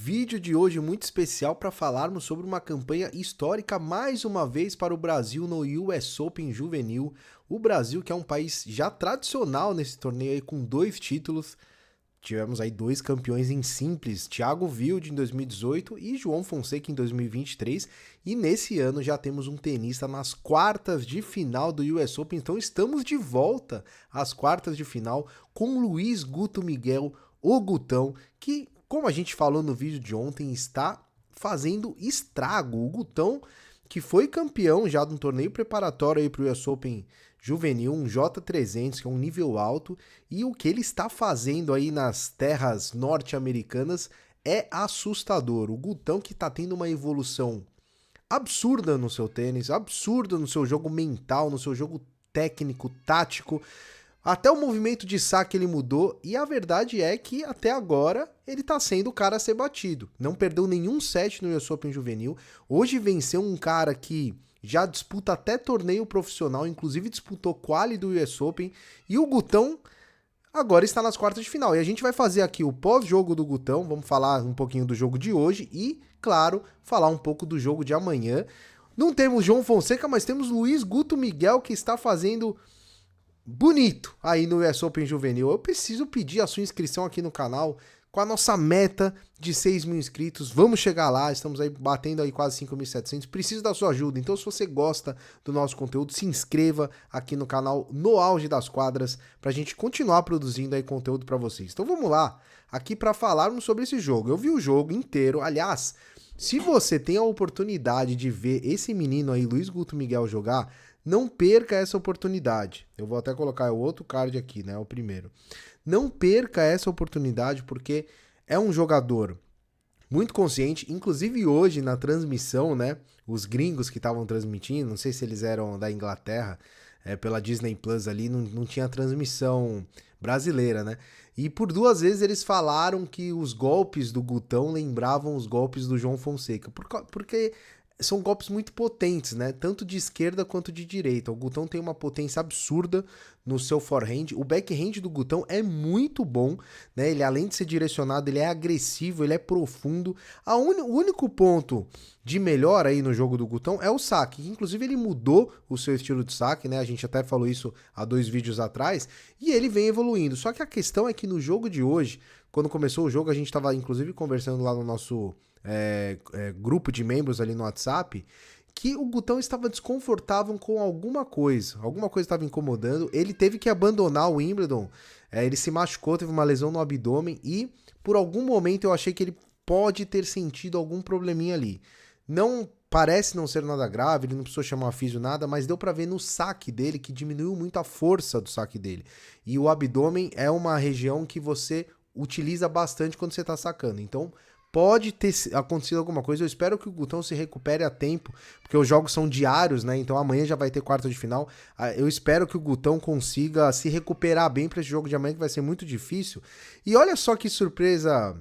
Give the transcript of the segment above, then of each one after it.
Vídeo de hoje muito especial para falarmos sobre uma campanha histórica mais uma vez para o Brasil no US Open Juvenil. O Brasil, que é um país já tradicional nesse torneio aí, com 2 títulos. Tivemos aí 2 campeões em simples, Thiago Wilde em 2018 e João Fonseca em 2023. E nesse ano já temos um tenista nas quartas de final do US Open. Então estamos de volta às quartas de final com Luiz Guto Miguel, o Gutão, que, como a gente falou no vídeo de ontem, está fazendo estrago. O Gutão, que foi campeão já de um torneio preparatório aí para o US Open Juvenil, um J300, que é um nível alto, e o que ele está fazendo aí nas terras norte-americanas é assustador. O Gutão, que está tendo uma evolução absurda no seu tênis, absurda no seu jogo mental, no seu jogo técnico, tático. Até o movimento de saque ele mudou, e a verdade é que até agora ele tá sendo o cara a ser batido. Não perdeu nenhum set no US Open Juvenil. Hoje venceu um cara que já disputa até torneio profissional, inclusive disputou quali do US Open, e o Gutão agora está nas quartas de final. E a gente vai fazer aqui o pós-jogo do Gutão, vamos falar um pouquinho do jogo de hoje e, claro, falar um pouco do jogo de amanhã. Não temos João Fonseca, mas temos Luiz Guto Miguel, que está fazendo bonito aí no US Open Juvenil. Eu preciso pedir a sua inscrição aqui no canal com a nossa meta de 6 mil inscritos. Vamos chegar lá, estamos aí batendo aí quase 5.700. Preciso da sua ajuda, então se você gosta do nosso conteúdo, se inscreva aqui no canal No Auge das Quadras pra gente continuar produzindo aí conteúdo pra vocês. Então vamos lá, aqui pra falarmos sobre esse jogo. Eu vi o jogo inteiro, aliás, se você tem a oportunidade de ver esse menino aí, Luiz Guto Miguel, jogar, não perca essa oportunidade. Eu vou até colocar o outro card aqui, né? O primeiro. Não perca essa oportunidade porque é um jogador muito consciente. Inclusive hoje na transmissão, né? Os gringos que estavam transmitindo, não sei se eles eram da Inglaterra, pela Disney Plus ali, não tinha transmissão brasileira, né? E por 2 vezes eles falaram que os golpes do Gutão lembravam os golpes do João Fonseca. Porque são golpes muito potentes, né? Tanto de esquerda quanto de direita. O Gutão tem uma potência absurda no seu forehand. O backhand do Gutão é muito bom, né? Ele, além de ser direcionado, ele é agressivo, ele é profundo. O único ponto de melhor aí no jogo do Gutão é o saque. Inclusive, ele mudou o seu estilo de saque, né? A gente até falou isso há 2 vídeos atrás. E ele vem evoluindo. Só que a questão é que no jogo de hoje, quando começou o jogo, a gente estava inclusive conversando lá no nosso grupo de membros ali no WhatsApp, que o Gutão estava desconfortável com alguma coisa estava incomodando, ele teve que abandonar o Wimbledon, ele se machucou, teve uma lesão no abdômen e por algum momento eu achei que ele pode ter sentido algum probleminha ali. Não parece não ser nada grave, ele não precisou chamar a físio nada, mas deu pra ver no saque dele que diminuiu muito a força do saque dele. E o abdômen é uma região que você utiliza bastante quando você tá sacando, então pode ter acontecido alguma coisa. Eu espero que o Gutão se recupere a tempo, porque os jogos são diários, né? Então amanhã já vai ter quarta de final. Eu espero que o Gutão consiga se recuperar bem para esse jogo de amanhã, que vai ser muito difícil. E olha só que surpresa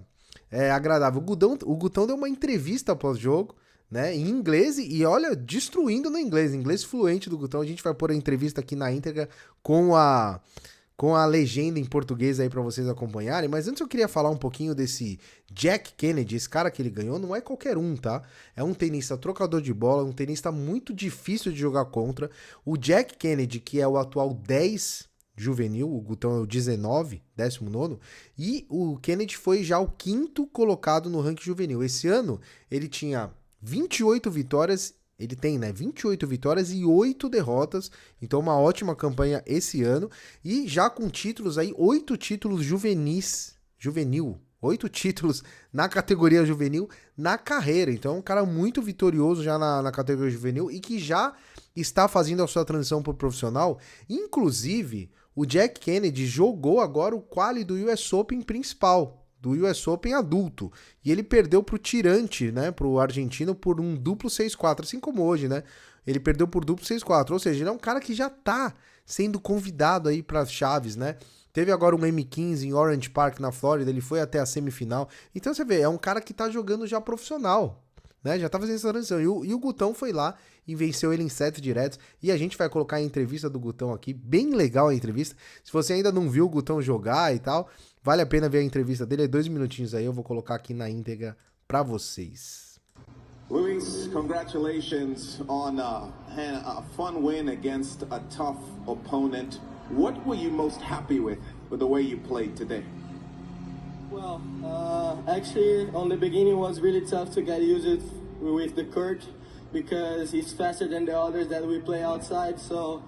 agradável. O Gutão deu uma entrevista pós-jogo, né, em inglês, e olha, destruindo no inglês fluente do Gutão. A gente vai pôr a entrevista aqui na íntegra com a legenda em português aí pra vocês acompanharem, mas antes eu queria falar um pouquinho desse Jack Kennedy, esse cara que ele ganhou, não é qualquer um, tá? É um tenista trocador de bola, um tenista muito difícil de jogar contra. O Jack Kennedy, que é o atual 10 juvenil, o Gutão é o 19, 19º, e o Kennedy foi já o 5º colocado no ranking juvenil. Esse ano ele tinha 28 vitórias. Ele tem, né, 28 vitórias e 8 derrotas, então uma ótima campanha esse ano, e já com títulos aí, 8 títulos juvenil, 8 títulos na categoria juvenil na carreira, então um cara muito vitorioso já na categoria juvenil e que já está fazendo a sua transição para o profissional. Inclusive, o Jack Kennedy jogou agora o quali do US Open principal, do US Open adulto, e ele perdeu pro Tirante, né, pro argentino, por um duplo 6-4, assim como hoje, né, ele perdeu por duplo 6-4, ou seja, ele é um cara que já tá sendo convidado aí para chaves, né, teve agora um M15 em Orange Park, na Flórida, ele foi até a semifinal, então você vê, é um cara que tá jogando já profissional, né, já tá fazendo essa transição, e o Gutão foi lá e venceu ele em 7 diretos, e a gente vai colocar a entrevista do Gutão aqui, bem legal a entrevista, se você ainda não viu o Gutão jogar e tal, vale a pena ver a entrevista dele, é 2 minutinhos aí, eu vou colocar aqui na íntegra para vocês. Luis, congratulations on a fun win against a tough opponent. What were you most happy with the way you played today? Well, actually, on the beginning, it was really tough to get used with the Kurt because he's faster than the others that we play outside. So,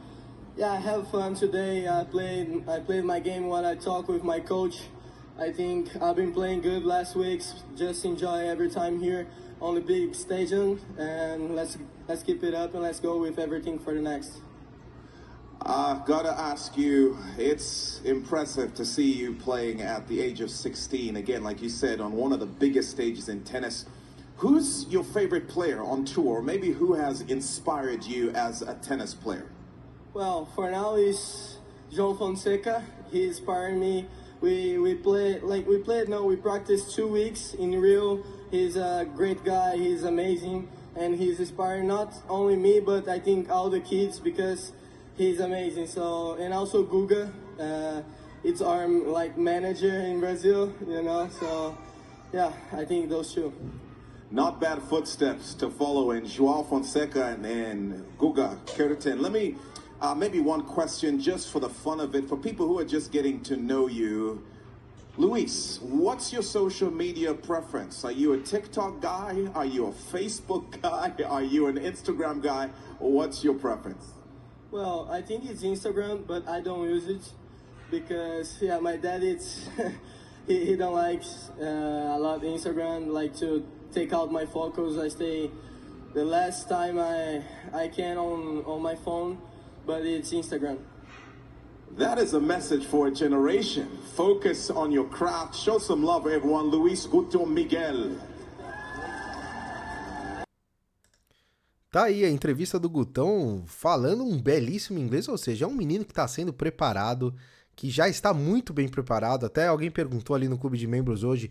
yeah, I have fun today. I played my game when I talk with my coach. I think I've been playing good last weeks. Just enjoy every time here on the big stadium, and let's keep it up and let's go with everything for the next. Gotta ask you, it's impressive to see you playing at the age of 16, again, like you said, on one of the biggest stages in tennis. Who's your favorite player on tour? Maybe who has inspired you as a tennis player? Well, for now, it's João Fonseca. He inspired me. We practiced 2 weeks in Rio. He's a great guy. He's amazing, and he's inspiring not only me, but I think all the kids because he's amazing. So, and also Guga, it's our manager in Brazil, you know. So, yeah, I think those two. Not bad footsteps to follow in João Fonseca and Guga Kuerten. Let me maybe one question just for the fun of it, for people who are just getting to know you. Luis, what's your social media preference? Are you a TikTok guy? Are you a Facebook guy? Are you an Instagram guy? Or what's your preference? Well, I think it's Instagram, but I don't use it because, yeah, my dad, he don't like a lot Instagram, like to take out my photos. I stay the last time I can on my phone, but it's Instagram. That is a message for a generation. Focus on your craft. Show some love, everyone. Luis Guto Miguel. Tá aí a entrevista do Gutão falando um belíssimo inglês, ou seja, é um menino que está sendo preparado, que já está muito bem preparado. Até alguém perguntou ali no clube de membros hoje,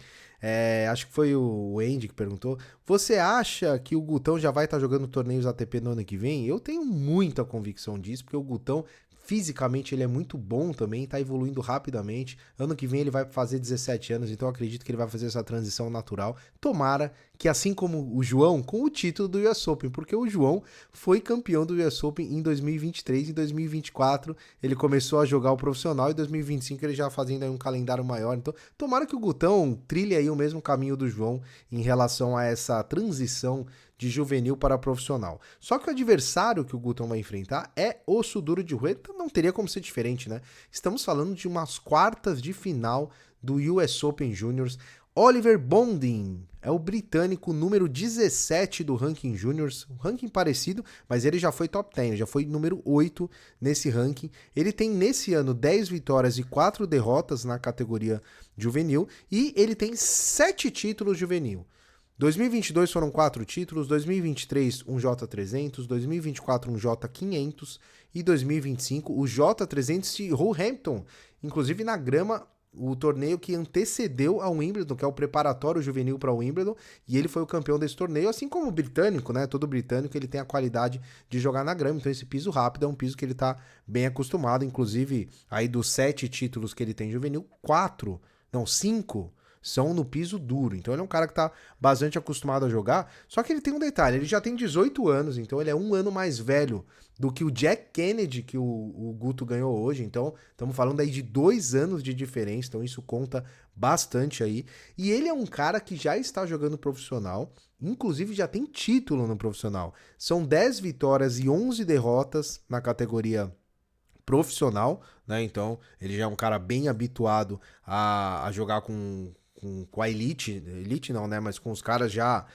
acho que foi o Andy que perguntou, você acha que o Gutão já vai estar jogando torneios ATP no ano que vem? Eu tenho muita convicção disso, porque o Gutão fisicamente ele é muito bom também, tá evoluindo rapidamente. Ano que vem ele vai fazer 17 anos, então eu acredito que ele vai fazer essa transição natural. Tomara que, assim como o João, com o título do US Open, porque o João foi campeão do US Open em 2023, em 2024 ele começou a jogar o profissional, e em 2025 ele já fazendo aí um calendário maior. Então tomara que o Gutão trilhe aí o mesmo caminho do João em relação a essa transição de juvenil para profissional. Só que o adversário que o Gutão vai enfrentar é osso duro de roer, então não teria como ser diferente, né? Estamos falando de umas quartas de final do US Open Juniors. Oliver Bonding é o britânico número 17 do ranking Juniors, um ranking parecido, mas ele já foi top 10, já foi número 8 nesse ranking. Ele tem nesse ano 10 vitórias e 4 derrotas na categoria juvenil, e ele tem 7 títulos juvenil. 2022 foram 4 títulos, 2023 um J300, 2024 um J500 e 2025 o J300 de Roehampton, inclusive na grama, o torneio que antecedeu ao Wimbledon, que é o preparatório juvenil para o Wimbledon, e ele foi o campeão desse torneio, assim como o britânico, né? Todo britânico ele tem a qualidade de jogar na grama, então esse piso rápido é um piso que ele tá bem acostumado, inclusive aí dos 7 títulos que ele tem juvenil, 5 são no piso duro, então ele é um cara que tá bastante acostumado a jogar, só que ele tem um detalhe, ele já tem 18 anos, então ele é um ano mais velho do que o Jack Kennedy que o Guto ganhou hoje, então estamos falando aí de 2 anos de diferença, então isso conta bastante aí, e ele é um cara que já está jogando profissional, inclusive já tem título no profissional, são 10 vitórias e 11 derrotas na categoria profissional, né? Então ele já é um cara bem habituado a jogar com a elite não, né, mas com os caras já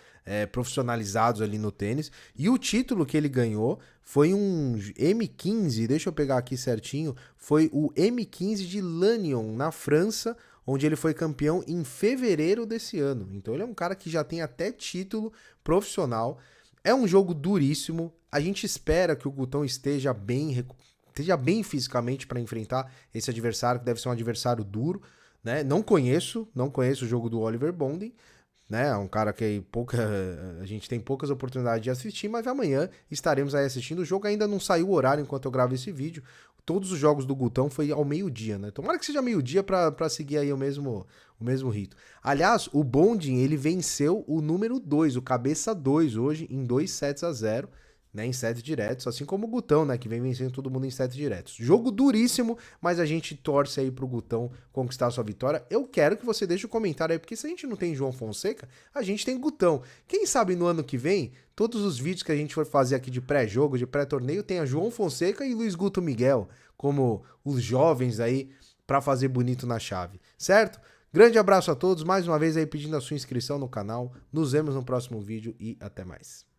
profissionalizados ali no tênis, e o título que ele ganhou foi um M15, deixa eu pegar aqui certinho, foi o M15 de Lannion, na França, onde ele foi campeão em fevereiro desse ano, então ele é um cara que já tem até título profissional, é um jogo duríssimo, a gente espera que o Gutão esteja bem fisicamente para enfrentar esse adversário, que deve ser um adversário duro, né? Não conheço o jogo do Oliver Bonding, né? É um cara que a gente tem poucas oportunidades de assistir, mas amanhã estaremos aí assistindo. O jogo ainda não saiu o horário enquanto eu gravo esse vídeo. todos os jogos do Gutão foi ao meio-dia, né? Tomara que seja meio-dia pra seguir aí o mesmo rito. Aliás, o Bonding, ele venceu o número 2, o Cabeça 2 hoje, em 2-0, né, em sets diretos, assim como o Gutão, né, que vem vencendo todo mundo em sets diretos. Jogo duríssimo, mas a gente torce aí pro Gutão conquistar a sua vitória. Eu quero que você deixe um comentário aí, porque se a gente não tem João Fonseca, a gente tem Gutão. Quem sabe no ano que vem, todos os vídeos que a gente for fazer aqui de pré-jogo, de pré-torneio, tenha João Fonseca e Luiz Guto Miguel, como os jovens aí, pra fazer bonito na chave, certo? Grande abraço a todos, mais uma vez aí pedindo a sua inscrição no canal. Nos vemos no próximo vídeo e até mais.